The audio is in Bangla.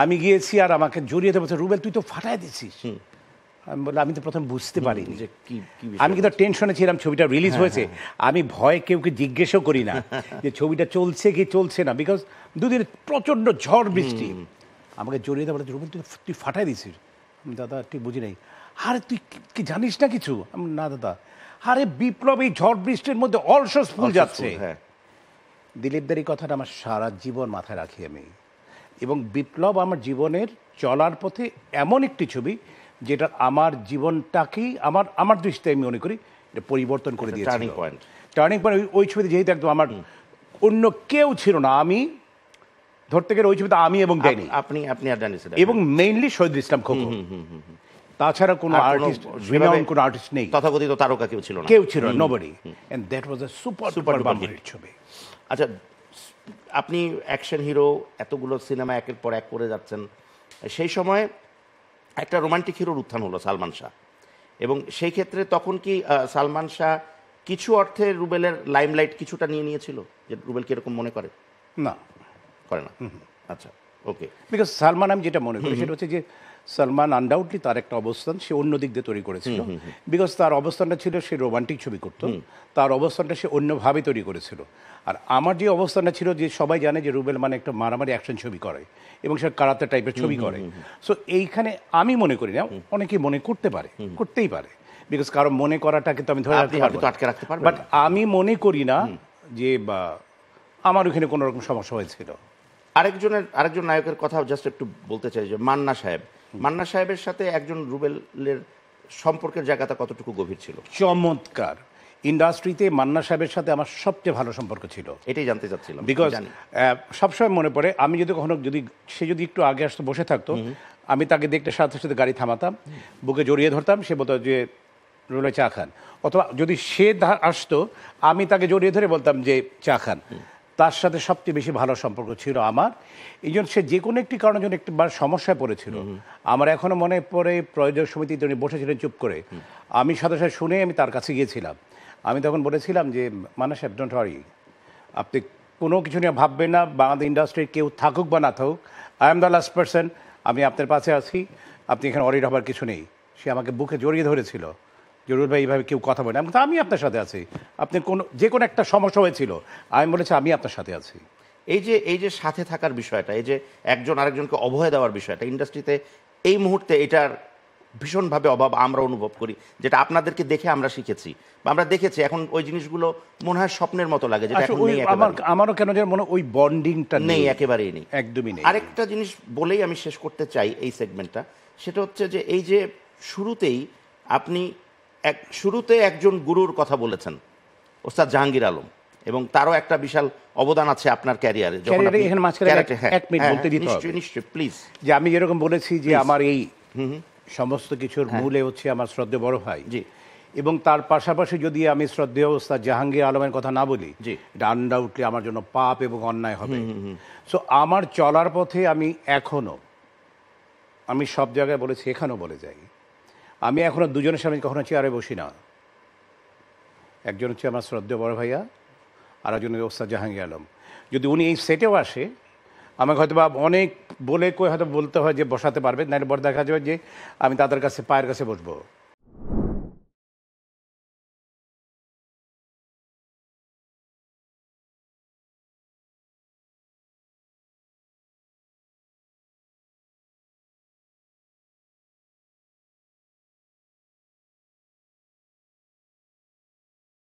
আমি গিয়েছি আর আমাকে জড়িয়ে ধরে বলছে, রুবেল তুই তো ফাটাই দিছিস। আমি বললাম আমি তো প্রথম বুঝতে পারিনি যে আমি কিন্তু টেনশনে ছিলাম, ছবিটা রিলিজ হয়েছে, আমি ভয়ে কেউকে জিজ্ঞেসও করি না যে ছবিটা চলছে কি চলছে না, বিকজ দুদিন প্রচণ্ড ঝড় বৃষ্টি। আমাকে জড়িয়ে দেওয়া বলে, রুবেল তুই ফাটাই দিছিস। আমি দাদা ঠিক বুঝি নাই। আরে তুই কি জানিস না কিছু? আমি না দাদা। আরে বিপ্লব এই ঝড় বৃষ্টির মধ্যে অলসস ফুল যাচ্ছে। দিলীপদের এই কথাটা আমার সারা জীবন মাথায় রাখি আমি। এবং বিপ্লব আমার জীবনের চলার পথে এমন একটি ছবি যেটা আমার জীবনটাকেই আমার দৃষ্টিতে আমি মনে করি এটা পরিবর্তন করে দিয়েছে। Turning point. ওই ছবিতে যেহেতু একদম আমার অন্য কেউ ছিল না, আমি ধরতে গেলে ওই ছবিতে আমি এবং ড্যানি, আপনি আর ড্যানি এবং মেইনলি শহীদুল ইসলাম খোকন। তাছাড়া কোনো আর্টিস্ট, কোনো আর্টিস্ট নেই, তথাকথিত তারকা কেউ ছিল না, nobody, and that was a super ছবি। আচ্ছা, আপনি অ্যাকশন হিরো, এতগুলো সিনেমা একের পর এক করে যাচ্ছেন, সেই সময় একটা রোমান্টিক হিরোর উত্থান হলো সালমান শাহ, এবং সেই ক্ষেত্রে তখন কি সালমান শাহ কিছু অর্থে রুবেলের লাইমলাইট কিছুটা নিয়েছিল, যে রুবেল কি এরকম মনে করে? না, করে না। আচ্ছা, ওকে। বিকজ সালমান, আমি যেটা মনে করি সেটা হচ্ছে যে সালমান আনডাউটলি তার একটা অবস্থান সে অন্য দিক দিয়ে তৈরি করেছিল, বিকজ তার অবস্থানটা ছিল সে রোমান্টিক ছবি করত, তার অবস্থানটা সে অন্যভাবে তৈরি করেছিল। আর আমার যে অবস্থানটা ছিল, যে সবাই জানে যে রুবেল মানে একটা মারামারি অ্যাকশন ছবি করে এবং সে কারাতে টাইপের ছবি করে। সো এইখানে আমি মনে করি না, অনেকেই মনে করতে পারে, করতেই পারে, বিকজ কারো মনে করাটাকে তো আমি ধরে রাখতে পারবো, বাট আমি মনে করি না যে আমার ওখানে কোনো রকম সমস্যা হয়েছিল। আরেকজন নায়কের কথা জাস্ট একটু বলতে চাই, যে মান্না সাহেবের সাথে একজন রুবেলের সম্পর্কের জায়গাটা কতটুকু গভীর ছিল? চমৎকার। ইন্ডাস্ট্রিতে মান্না সাহেবের সাথে আমার সবচেয়ে ভালো সম্পর্ক ছিল, এটাই জানতে চাচ্ছিলাম। বিকজ সবসময় মনে পড়ে, আমি যদি কখনো সে যদি একটু আগে আসতো, বসে থাকতো, আমি তাকে দেখতে সাথে সাথে গাড়ি থামাতাম, বুকে জড়িয়ে ধরতাম, সে বলতো যে রুবেল চা খান, অথবা যদি সে আসতো আমি তাকে জড়িয়ে ধরে বলতাম যে চা খান। তার সাথে সবচেয়ে বেশি ভালো সম্পর্ক ছিল আমার। এই জন্য সে যে কোনো একটি কারণের জন্য একবার সমস্যায় পড়েছিল, আমার এখনও মনে পড়ে প্রয়োজক সমিতিতে উনি বসেছিলেন চুপ করে, আমি সাথে সাথে শুনে আমি তার কাছে গিয়েছিলাম। আমি তখন বলেছিলাম যে মান্না সাহেব, ডোন্ট ওয়ারি, আপনি কোনো কিছু নিয়ে ভাববেন না, বাংলাদেশ ইন্ডাস্ট্রির কেউ থাকুক বা না থাকুক, I am the last person, আমি আপনার পাশে আছি, আপনি এখানে অরিড হবার কিছু নেই। সে আমাকে বুকে জড়িয়ে ধরেছিল, জরুর ভাই এইভাবে কেউ কথা বলে না, আমি আপনার সাথে আছি, আপনি যে কোনো একটা সমস্যা হয়েছিল, আমি বলেছি আমি আপনার সাথে আছি। এই যে সাথে থাকার বিষয়টা, এই যে একজন আরেকজনকে অভয় দেওয়ার বিষয়টা, ইন্ডাস্ট্রিতে এই মুহূর্তে এটার ভীষণভাবে অভাব আমরা অনুভব করি, যেটা আপনাদেরকে দেখে আমরা শিখেছি বা আমরা দেখেছি। এখন ওই জিনিসগুলো মনে হয় স্বপ্নের মতো লাগে, যেটা আমারও কেন যেন মনে ওই বন্ডিংটা নেই, একেবারেই নেই, একদমই নেই। আরেকটা জিনিস বলেই আমি শেষ করতে চাই এই সেগমেন্টটা, সেটা হচ্ছে যে এই যে আপনি শুরুতে একজন গুরুর কথা বলেছেন, ওস্তাদ জাহাঙ্গীর আলম, এবং তারও একটা বিশাল অবদান আছে আপনার ক্যারিয়ারে। নিশ্চয়ই প্লিজ, যে আমি যেরকম বলেছি যে আমার এই সমস্ত কিছুর মূলে হচ্ছে আমার শ্রদ্ধেয় বড় ভাই, এবং তার পাশাপাশি যদি আমি শ্রদ্ধেয় ওস্তাদ জাহাঙ্গীর আলমের কথা না বলি, এটা আনডাউটলি আমার জন্য পাপ এবং অন্যায় হবে। সো আমার চলার পথে আমি সব জায়গায় বলেছি, এখানেও বলে যাই, আমি এখনো দুজনের সামনে কখনো চেয়ারে বসি না। একজন হচ্ছে আমার শ্রদ্ধেয় বড় ভাইয়া, আর একজন ওস্তাদ জাহাঙ্গীর আলম। যদি উনি এই সেটেও আসে, আমাকে হয়তো বা অনেক বলে হয়তো বলতে হয় যে বসাতে পারবে, নাহলে বড় দেখা যাবে যে আমি তাদের কাছে পায়ের কাছে বসবো।